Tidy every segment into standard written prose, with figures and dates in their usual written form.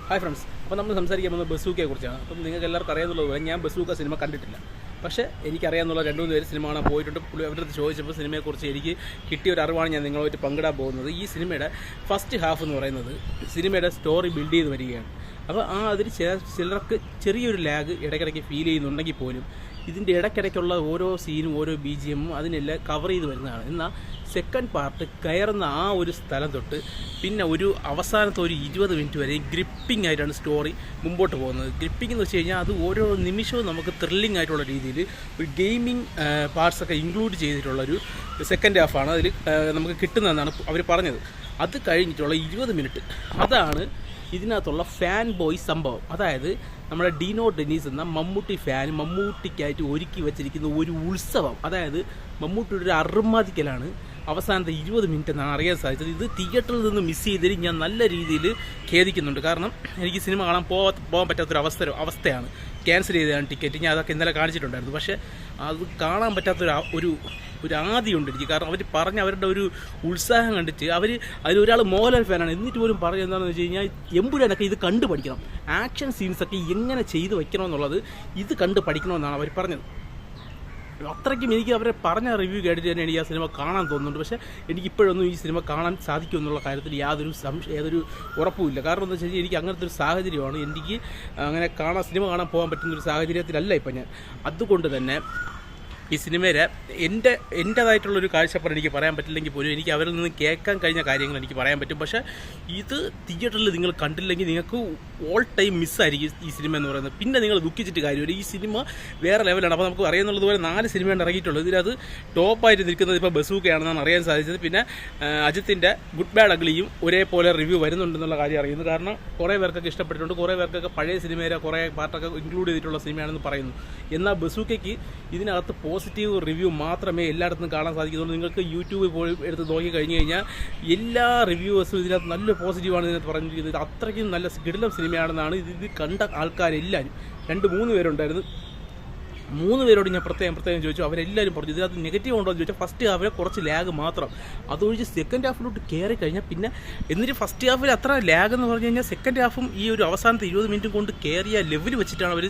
Hi friends, അപ്പോൾ നമ്മൾ സംസാരിക്കാൻ പോകുന്നത് ബസൂക്കയെ കുറിച്ചാണ്. അപ്പം നിങ്ങൾക്ക് എല്ലാവർക്കും അറിയാമെന്നുള്ളതുപോലെ ഞാൻ ബസൂക്ക സിനിമ കണ്ടിട്ടില്ല. പക്ഷേ എനിക്കറിയാമെന്നുള്ള 2-3 പേര് സിനിമ കാണാൻ പോയിട്ടുണ്ട്. അവരുടെ അടുത്ത് ചോദിച്ചപ്പോൾ സിനിമയെക്കുറിച്ച് എനിക്ക് കിട്ടിയ ഒരു അറിവാണ് ഞാൻ നിങ്ങളുമായിട്ട് പങ്കിടാൻ പോകുന്നത്. ഈ സിനിമയുടെ ഫസ്റ്റ് ഹാഫ് എന്ന് പറയുന്നത് സിനിമയുടെ സ്റ്റോറി ബിൽഡ് ചെയ്ത് വരികയാണ്. അപ്പോൾ അതിൽ ചിലർക്ക് ചെറിയൊരു ലാഗ് ഇടയ്ക്കിടയ്ക്ക് ഫീൽ ചെയ്യുന്നുണ്ടെങ്കിൽ പോലും ഇതിൻ്റെ ഇടയ്ക്കിടയ്ക്കുള്ള ഓരോ സീനും ഓരോ BGM അതിനെല്ലാം കവർ ചെയ്ത് വരുന്നതാണ്. എന്നാൽ സെക്കൻഡ് പാർട്ട് കയറുന്ന ആ ഒരു സ്ഥലം തൊട്ട് പിന്നെ ഒരു അവസാനത്തെ ഒരു 20 മിനിറ്റ് വരെ ഗ്രിപ്പിംഗ് ആയിട്ടാണ് സ്റ്റോറി മുമ്പോട്ട് പോകുന്നത്. ഗ്രിപ്പിംഗ് എന്ന് വെച്ച് കഴിഞ്ഞാൽ അത് ഓരോ നിമിഷവും നമുക്ക് ത്രില്ലിംഗ് ആയിട്ടുള്ള രീതിയിൽ ഒരു ഗെയിമിംഗ് പാർട്സൊക്കെ ഇൻക്ലൂഡ് ചെയ്തിട്ടുള്ളൊരു സെക്കൻഡ് ഹാഫാണ് അതിൽ നമുക്ക് കിട്ടുന്നതെന്നാണ് അവർ പറഞ്ഞത്. അത് കഴിഞ്ഞിട്ടുള്ള 20 മിനിറ്റ് അതാണ് ഇതിനകത്തുള്ള ഫാൻ ബോയ് സംഭവം. അതായത് നമ്മുടെ ഡീനോ ഡെനീസ് എന്ന മമ്മൂട്ടി ഫാൻ മമ്മൂട്ടിക്കായിട്ട് ഒരുക്കി വച്ചിരിക്കുന്ന ഒരു ഉത്സവം. അതായത് മമ്മൂട്ടിയുടെ ഒരു അറുമാതിക്കലാണ് അവസാനത്തെ 20 മിനിറ്റ് എന്നാണ് അറിയാൻ സാധിച്ചത്. ഇത് തിയേറ്ററിൽ നിന്ന് മിസ് ചെയ്തതിൽ ഞാൻ നല്ല രീതിയിൽ ഖേദിക്കുന്നുണ്ട്. കാരണം എനിക്ക് സിനിമ കാണാൻ പോകാൻ പറ്റാത്തൊരു അവസ്ഥയാണ്. ക്യാൻസൽ ചെയ്തതാണ് ടിക്കറ്റ്. ഞാൻ അതൊക്കെ ഇന്നലെ കാണിച്ചിട്ടുണ്ടായിരുന്നു. പക്ഷേ അത് കാണാൻ പറ്റാത്തൊരു ആദിയുണ്ട് എനിക്ക്. കാരണം അവർ പറഞ്ഞ അവരുടെ ഒരു ഉത്സാഹം കണ്ടിട്ട് അതിലൊരാൾ മോഹൻലാൽ ഫാനാണ്. എന്നിട്ട് പോലും പറയുന്നത് എന്താണെന്ന് വെച്ച് കഴിഞ്ഞാൽ എമ്പുരാനൊക്കെ ഇത് കണ്ടു പഠിക്കണം, ആക്ഷൻ സീൻസൊക്കെ എങ്ങനെ ചെയ്ത് വയ്ക്കണമെന്നുള്ളത് ഇത് കണ്ട് പഠിക്കണമെന്നാണ് അവർ പറഞ്ഞത്. അത്രയ്ക്കും എനിക്ക് അവരെ പറഞ്ഞ റിവ്യൂ കേട്ടിട്ട് തന്നെ എനിക്ക് ആ സിനിമ കാണാൻ തോന്നുന്നുണ്ട്. പക്ഷേ എനിക്കിപ്പോഴൊന്നും ഈ സിനിമ കാണാൻ സാധിക്കുമെന്നുള്ള കാര്യത്തിൽ യാതൊരു ഉറപ്പുമില്ല. കാരണം എന്താ വെച്ച് കഴിഞ്ഞാൽ എനിക്ക് അങ്ങനത്തെ ഒരു സാഹചര്യമാണ്. എനിക്ക് അങ്ങനെ സിനിമ കാണാൻ പോകാൻ പറ്റുന്നൊരു സാഹചര്യത്തിലല്ല ഇപ്പം ഞാൻ. അതുകൊണ്ട് തന്നെ ഈ സിനിമയുടെ എൻ്റേതായിട്ടുള്ളൊരു കാഴ്ചപ്പാട് എനിക്ക് പറയാൻ പറ്റില്ലെങ്കിൽ പോലും എനിക്ക് അവരിൽ നിന്ന് കേൾക്കാൻ കഴിഞ്ഞ കാര്യങ്ങൾ എനിക്ക് പറയാൻ പറ്റും. പക്ഷേ ഇത് തിയേറ്ററിൽ നിങ്ങൾ കണ്ടില്ലെങ്കിൽ നിങ്ങൾക്ക് ഓൾ ടൈം മിസ്സായിരിക്കും ഈ സിനിമ എന്ന് പറയുന്നത്. പിന്നെ നിങ്ങൾ ദുഃഖിച്ചിട്ട് കാര്യമില്ല. ഈ സിനിമ വേറെ ലെവലാണ്. അപ്പോൾ നമുക്ക് അറിയാമെന്നുള്ളതുപോലെ 4 സിനിമയാണ് ഇറങ്ങിയിട്ടുള്ളത്. ഇതിനകത്ത് ടോപ്പായിട്ട് നിൽക്കുന്നത് ഇപ്പോൾ ബസൂക്കയാണെന്നാണ് അറിയാൻ സാധിച്ചത്. പിന്നെ അജിത്തിൻ്റെ ഗുഡ് ബാഡ് അഗ്ലിയും ഒരേപോലെ റിവ്യൂ വരുന്നുണ്ടെന്നുള്ള കാര്യം അറിയുന്നു. കാരണം കുറേ പേർക്കൊക്കെ ഇഷ്ടപ്പെട്ടിട്ടുണ്ട്. കുറേ പേർക്കൊക്കെ പഴയ സിനിമയിലെ കുറേ പാർട്ടൊക്കെ ഇൻക്ലൂഡ് ചെയ്തിട്ടുള്ള സിനിമയാണെന്ന് പറയുന്നു. എന്നാൽ ബസൂക്കയ്ക്ക് ഇതിനകത്ത് പോസിറ്റീവ് റിവ്യൂ മാത്രമേ എല്ലായിടത്തും കാണാൻ സാധിക്കുന്നുള്ളൂ. നിങ്ങൾക്ക് യൂട്യൂബിൽ പോയി എടുത്ത് നോക്കി കഴിഞ്ഞ് കഴിഞ്ഞാൽ എല്ലാ റിവ്യൂവേഴ്സും ഇതിനകത്ത് നല്ല പോസിറ്റീവാണ് ഇതിനകത്ത് പറഞ്ഞിരിക്കുന്നത്. ഇത് അത്രയ്ക്കും നല്ല കിടിലം സിനിമയാണെന്നാണ് ഇത് കണ്ട ആൾക്കാരെല്ലാവരും. 2-3 പേരുണ്ടായിരുന്നു. 3 പേരോട് ഞാൻ പ്രത്യേകം ചോദിച്ചു. അവരെല്ലാവരും പറഞ്ഞു ഇതിനകത്ത് നെഗറ്റീവ് ഉണ്ടോ എന്ന് ചോദിച്ചാൽ ഫസ്റ്റ് ഹാഫിലെ കുറച്ച് ലാഗ് മാത്രം. അതൊഴിച്ച് സെക്കൻഡ് ഹാഫിലോട്ട് കയറി കഴിഞ്ഞാൽ പിന്നെ എന്നിട്ട് ഫസ്റ്റ് ഹാഫിൽ അത്ര ലാഗ് എന്ന് പറഞ്ഞു കഴിഞ്ഞാൽ സെക്കൻഡ് ഹാഫും ഈ ഒരു അവസാനത്തെ 20 മിനിറ്റും കൊണ്ട് കയറിയ ലെവൽ വെച്ചിട്ടാണ് അവർ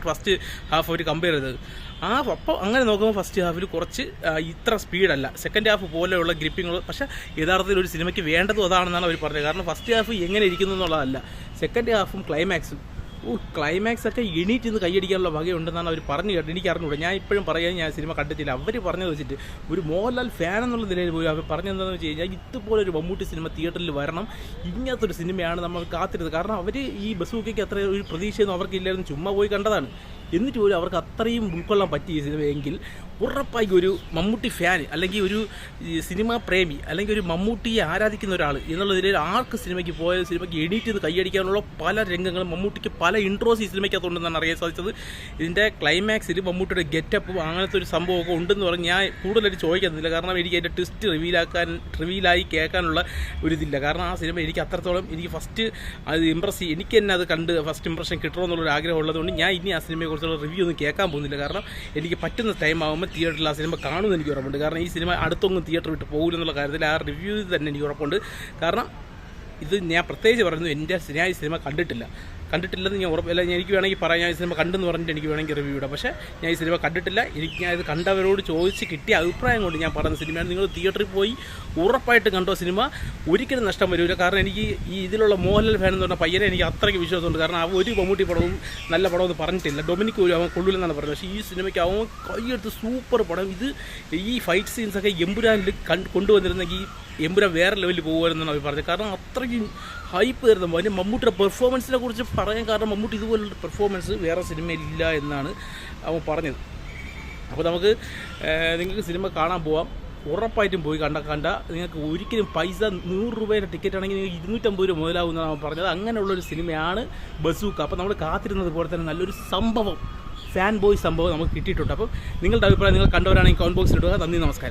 ഫസ്റ്റ് ഹാഫ് അവർ കമ്പയർ ചെയ്തത്. അപ്പോൾ അങ്ങനെ നോക്കുമ്പോൾ ഫസ്റ്റ് ഹാഫിൽ കുറച്ച് ഇത്ര സ്പീഡല്ല, സെക്കൻഡ് ഹാഫ് പോലെയുള്ള ഗ്രിപ്പിങ്ങുകൾ. പക്ഷേ യഥാർത്ഥത്തിൽ ഒരു സിനിമയ്ക്ക് വേണ്ടതും അതാണെന്നാണ് അവർ പറഞ്ഞത്. കാരണം ഫസ്റ്റ് ഹാഫ് എങ്ങനെ ഇരിക്കുന്നു എന്നുള്ളതല്ല, സെക്കൻഡ് ഹാഫും ക്ലൈമാക്സും ക്ലൈമാക്സ് ഒക്കെ എണീറ്റ് നിന്ന് കൈയടിക്കാനുള്ള വകയുണ്ടെന്നാണ് അവർ പറഞ്ഞു കേട്ടത്. എനിക്ക് അറിഞ്ഞൂടെ. ഞാൻ ഇപ്പോഴും പറയാൻ ഞാൻ സിനിമ കണ്ടിട്ടില്ല. അവർ പറഞ്ഞത് വെച്ചിട്ട് ഒരു മോഹൻലാൽ ഫാൻ എന്നുള്ള നിലയിൽ പോലും അവർ പറഞ്ഞതെന്ന് വെച്ച് കഴിഞ്ഞാൽ ഇതുപോലൊരു മമ്മൂട്ടി സിനിമ തിയേറ്ററിൽ വരണം, ഇങ്ങനത്തെ ഒരു സിനിമയാണ് നമ്മൾ കാത്തിരുന്നത്. കാരണം അവർ ഈ ബസൂക്കയ്ക്ക് അത്ര ഒരു പ്രതീക്ഷയൊന്നും അവർക്കില്ലായിരുന്നു. ചുമ്മാ പോയി കണ്ടതാണ്. എന്നിട്ട് പോലും അവർക്ക് അത്രയും ഉൾക്കൊള്ളാൻ പറ്റിയ സിനിമയെങ്കിൽ ഉറപ്പായി ഒരു മമ്മൂട്ടി ഫാൻ അല്ലെങ്കിൽ ഒരു സിനിമാ പ്രേമി അല്ലെങ്കിൽ ഒരു മമ്മൂട്ടിയെ ആരാധിക്കുന്ന ഒരാൾ എന്നുള്ളതിൽ ആർക്ക് സിനിമയ്ക്ക് എണീറ്റ് നിന്ന് കൈയടിക്കാനുള്ള പല രംഗങ്ങളും മമ്മൂട്ടിക്ക് പല ഇൻട്രോസ് ഈ സിനിമയ്ക്കകത്തുണ്ടെന്നാണ് അറിയാൻ സാധിച്ചത്. ഇതിൻ്റെ ക്ലൈമാക്സിൽ മമ്മൂട്ടിയുടെ ഗെറ്റപ്പും അങ്ങനത്തെ ഒരു സംഭവമൊക്കെ ഉണ്ടെന്ന് പറഞ്ഞ് ഞാൻ കൂടുതലായിട്ട് ചോദിക്കുന്നില്ല. കാരണം എനിക്ക് അതിൻ്റെ ട്വിസ്റ്റ് റിവീലായി കേൾക്കാനുള്ള ഒരിതില്ല. കാരണം ആ സിനിമ എനിക്ക് അത്രത്തോളം എനിക്ക് ഫസ്റ്റ് അത് എനിക്ക് തന്നെ അത് കണ്ട് ഫസ്റ്റ് ഇംപ്രഷൻ കിട്ടണമെന്നുള്ളൊരു ആഗ്രഹം ഉള്ളതുകൊണ്ട് ഞാൻ ഇനി ആ സിനിമയെക്കുറിച്ചുള്ള റിവ്യൂ ഒന്നും കേൾക്കാൻ പോകുന്നില്ല. കാരണം എനിക്ക് പറ്റുന്ന ടൈം ആകുമ്പോൾ തിയേറ്ററിൽ ആ സിനിമ കാണുമെന്ന് എനിക്ക് ഉറപ്പുണ്ട്. കാരണം ഈ സിനിമ അടുത്തൊന്നും തിയേറ്റർ വിട്ട് പോകില്ലെന്നുള്ള കാര്യത്തിൽ ആ റിവ്യൂ തന്നെ എനിക്ക് ഉറപ്പുണ്ട്. കാരണം ഇത് ഞാൻ പ്രത്യേകിച്ച് പറയുന്നു, ഞാൻ ഈ സിനിമ കണ്ടിട്ടില്ലെന്ന് ഞാൻ ഉറപ്പില്ല. എനിക്ക് വേണമെങ്കിൽ പറയാം ഞാൻ ഈ സിനിമ കണ്ടെന്ന് പറഞ്ഞിട്ട് എനിക്ക് വേണമെങ്കിൽ റിവ്യൂ ഇടാം. പക്ഷേ ഞാൻ ഈ സിനിമ കണ്ടിട്ടില്ല. ഞാൻ ഇത് കണ്ടവരോട് ചോദിച്ച് കിട്ടിയ അഭിപ്രായം കൊണ്ട് ഞാൻ പറയുന്ന സിനിമയാണ്. നിങ്ങൾ തിയേറ്ററിൽ പോയി ഉറപ്പായിട്ട് കണ്ടോ സിനിമ ഒരിക്കലും നഷ്ടം വരില്ല. കാരണം എനിക്ക് ഇതിലുള്ള മോഹൻലാൽ ഫാൻ എന്ന് പറഞ്ഞ പയ്യനെ എനിക്ക് അത്രയ്ക്ക് വിശ്വാസമുണ്ട്. കാരണം അവൻ ഒരു മമ്മൂട്ടി പടവും നല്ല പടമൊന്നും പറഞ്ഞിട്ടില്ല. ഡൊമിനിക് പോലും അവൻ കൊള്ളില്ലെന്നാണ് പറഞ്ഞത്. പക്ഷേ ഈ സിനിമയ്ക്ക് അവൻ കൈയെടുത്ത് സൂപ്പർ പടം. ഈ ഫൈറ്റ് സീൻസൊക്കെ എമ്പുരാനിൽ കൊണ്ടുവന്നിരുന്നെങ്കിൽ എമ്പുരാൻ വേറെ ലെവലിൽ പോകുമായിരുന്നാണ് അവർ പറഞ്ഞത്. കാരണം അത്രയ്ക്കും ഹൈപ്പ് തരുന്നു. അതിന് മമ്മൂട്ടിയുടെ പെർഫോമൻസിനെ കുറിച്ച് പറയാൻ കാരണം മമ്മൂട്ടി ഇതുപോലുള്ള പെർഫോമൻസ് വേറെ സിനിമയിലില്ല എന്നാണ് അവൻ പറഞ്ഞത്. അപ്പോൾ നിങ്ങൾക്ക് സിനിമ കാണാൻ പോവാം. ഉറപ്പായിട്ടും പോയി കണ്ട നിങ്ങൾക്ക് ഒരിക്കലും പൈസ 100 രൂപയുടെ ടിക്കറ്റ് ആണെങ്കിൽ നിങ്ങൾക്ക് 250 രൂപ മുതലാവുമെന്നാണ് അവൻ പറഞ്ഞത്. അങ്ങനെയുള്ളൊരു സിനിമയാണ് ബസൂക്ക. അപ്പോൾ നമ്മൾ കാത്തിരുന്നത് പോലെ തന്നെ നല്ലൊരു സംഭവം, ഫാൻ ബോയ് സംഭവം നമുക്ക് കിട്ടിയിട്ടുണ്ട്. അപ്പം നിങ്ങളുടെ അഭിപ്രായം നിങ്ങൾ കണ്ടവരാണെങ്കിൽ കമന്റ് ബോക്സിൽ ഇടുക. നന്ദി, നമസ്കാരം.